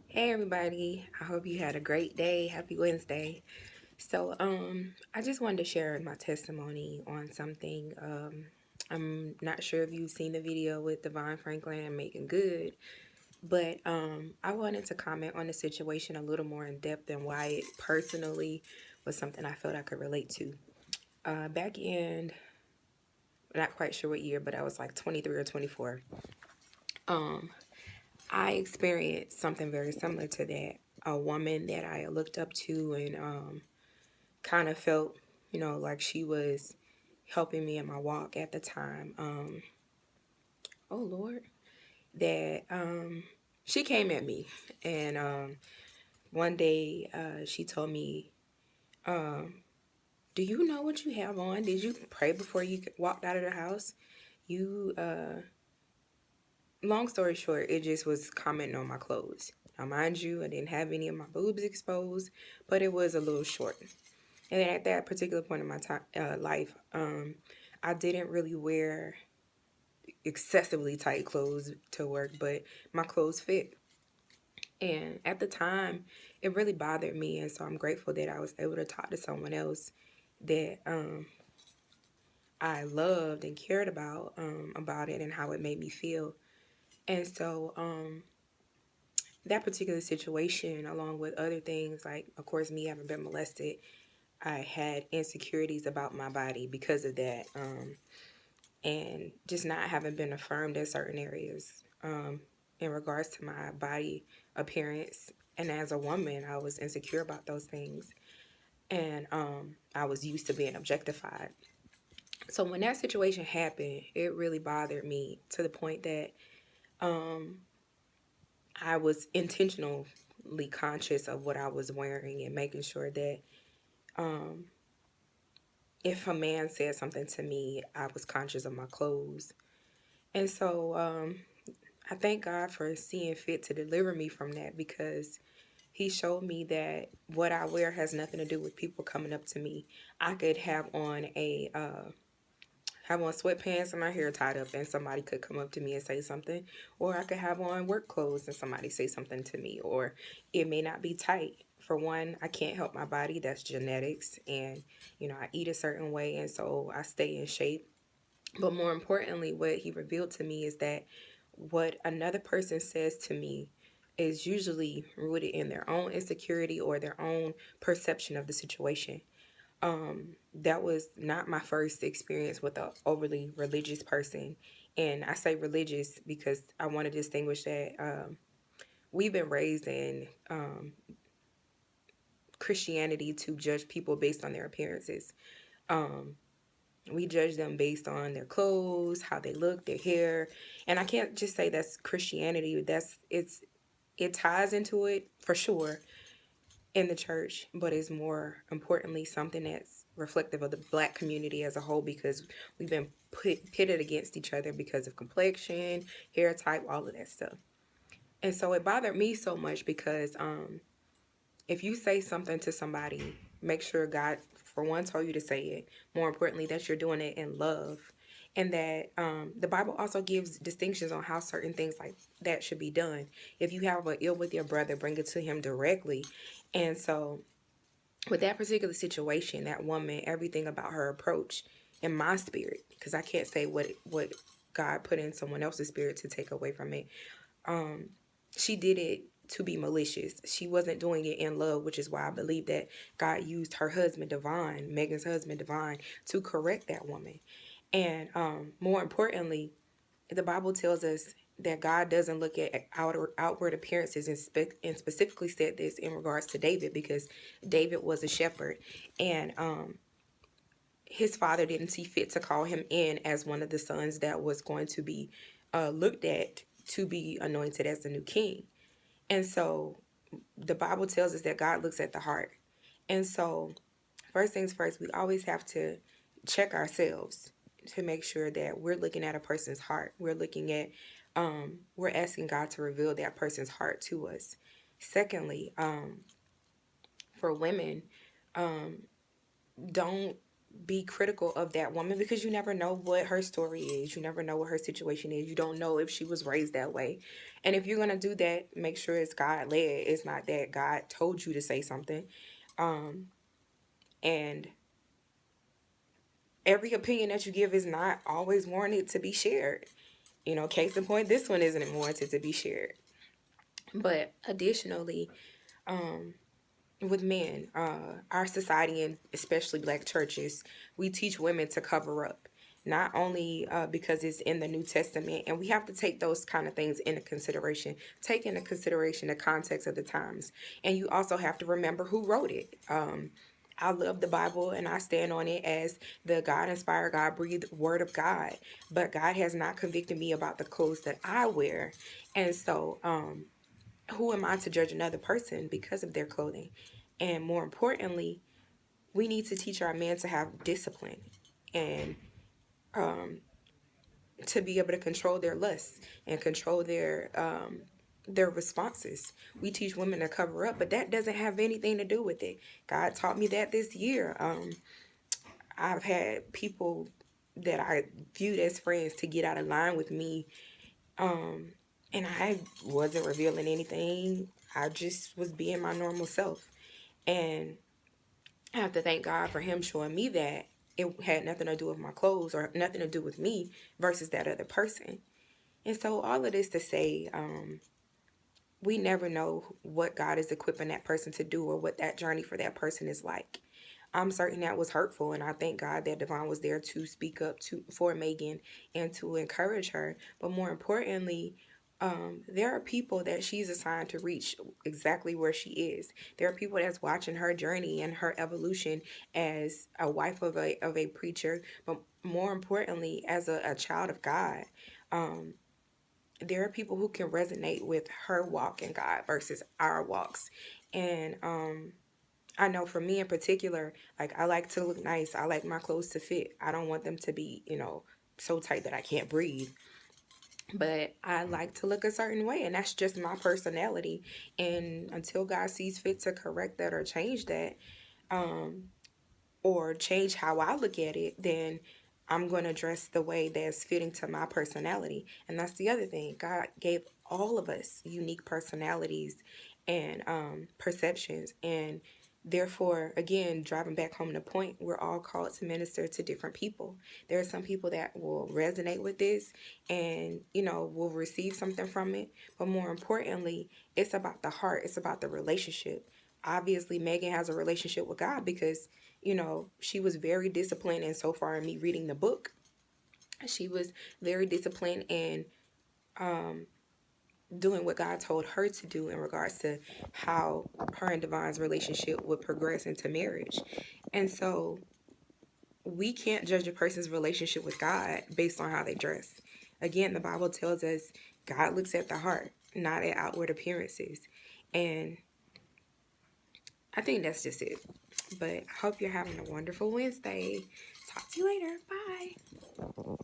Hey everybody, I hope you had a great day. Happy Wednesday. I just wanted to share my testimony on something. I'm not sure if you've seen the video with Devon Franklin and Megan Good, but I wanted to comment on the situation a little more in depth and why it personally was something I felt I could relate to. Back in, not quite sure what year, but I was like 23 or 24. Um, I experienced something very similar to that. A woman that I looked up to and kind of felt, like she was helping me in my walk at the time. Oh Lord, that she came at me, and one day she told me, um, "Do you know what you have on? Did you pray before you walked out of the house? You." Long story short, it just was commenting on my clothes. Now, mind you, I didn't have any of my boobs exposed, but it was a little short. And then at that particular point in my life, I didn't really wear excessively tight clothes to work, but my clothes fit. And at the time, it really bothered me, and so I'm grateful that I was able to talk to someone else that I loved and cared about it and how it made me feel. And so that particular situation, along with other things, like of course me having been molested, I had insecurities about my body because of that. And just not having been affirmed in certain areas in regards to my body appearance. And as a woman, I was insecure about those things. And I was used to being objectified. So when that situation happened, it really bothered me to the point that um, I was intentionally conscious of what I was wearing and making sure that um, if a man said something to me, I was conscious of my clothes. And so I thank God for seeing fit to deliver me from that, because he showed me that what I wear has nothing to do with people coming up to me. I could have on sweatpants and my hair tied up and somebody could come up to me and say something, or I could have on work clothes and somebody say something to me, or it may not be tight. For one, I can't help my body, that's genetics, and I eat a certain way, and so I stay in shape. But more importantly, what he revealed to me is that what another person says to me is usually rooted in their own insecurity or their own perception of the situation. That was not my first experience with an overly religious person. And I say religious because I want to distinguish that we've been raised in Christianity to judge people based on their appearances. Um, we judge them based on their clothes, how they look, their hair. And I can't just say that's Christianity. It ties into it for sure in the church, but it's more importantly something that's reflective of the black community as a whole, because we've been pitted against each other because of complexion, hair type, all of that stuff. And so it bothered me so much because if you say something to somebody, make sure God, for one, told you to say it. More importantly, that you're doing it in love. And that the Bible also gives distinctions on how certain things like that should be done. If you have an ill with your brother, bring it to him directly. And so with that particular situation, that woman, everything about her approach in my spirit, because I can't say what God put in someone else's spirit to take away from it. Um, she did it to be malicious. She wasn't doing it in love, which is why I believe that God used her husband, Divine, Megan's husband, Divine, to correct that woman. And more importantly, the Bible tells us that God doesn't look at outward appearances, and specifically said this in regards to David, because David was a shepherd, and his father didn't see fit to call him in as one of the sons that was going to be looked at to be anointed as the new king. And so the Bible tells us that God looks at the heart. And so first things first, we always have to check ourselves to make sure that we're looking at a person's heart. We're asking God to reveal that person's heart to us. Secondly, for women, um, don't be critical of that woman, because you never know what her story is. You never know what her situation is. You don't know if she was raised that way. And if you're going to do that, make sure it's God led. It's not that God told you to say something. And every opinion that you give is not always warranted to be shared. Case in point, this one isn't warranted to be shared. But additionally, with men, our society, and especially black churches, we teach women to cover up. Not only because it's in the New Testament, and we have to take those kind of things into consideration. Take into consideration the context of the times. And you also have to remember who wrote it. I love the Bible and I stand on it as the God-inspired, God-breathed word of God. But God has not convicted me about the clothes that I wear. And so, who am I to judge another person because of their clothing? And more importantly, we need to teach our men to have discipline and to be able to control their lusts and control their responses. We teach women to cover up, but that doesn't have anything to do with it. God taught me that this year. I've had people that I viewed as friends to get out of line with me, and I wasn't revealing anything. I just was being my normal self. And I have to thank God for him showing me that it had nothing to do with my clothes or nothing to do with me versus that other person. And so all of this to say, we never know what God is equipping that person to do or what that journey for that person is like. I'm certain that was hurtful, and I thank God that Devon was there to speak up for Megan and to encourage her. But more importantly, there are people that she's assigned to reach exactly where she is. There are people that's watching her journey and her evolution as a wife of a preacher, but more importantly, as a child of God. There are people who can resonate with her walk in God versus our walks. And I know for me in particular, like, I like to look nice. I like my clothes to fit. I don't want them to be, so tight that I can't breathe. But I like to look a certain way, and that's just my personality. And until God sees fit to correct that or change that, or change how I look at it, then I'm going to dress the way that's fitting to my personality. And that's the other thing. God gave all of us unique personalities and perceptions. And therefore, again, driving back home the point, we're all called to minister to different people. There are some people that will resonate with this and, will receive something from it. But more importantly, it's about the heart. It's about the relationship. Obviously, Megan has a relationship with God because she was very disciplined. And so far in me reading the book, she was very disciplined in doing what God told her to do in regards to how her and Devon's relationship would progress into marriage. And so we can't judge a person's relationship with God based on how they dress. Again, the Bible tells us God looks at the heart, not at outward appearances. And I think that's just it. But I hope you're having a wonderful Wednesday. Talk to you later. Bye.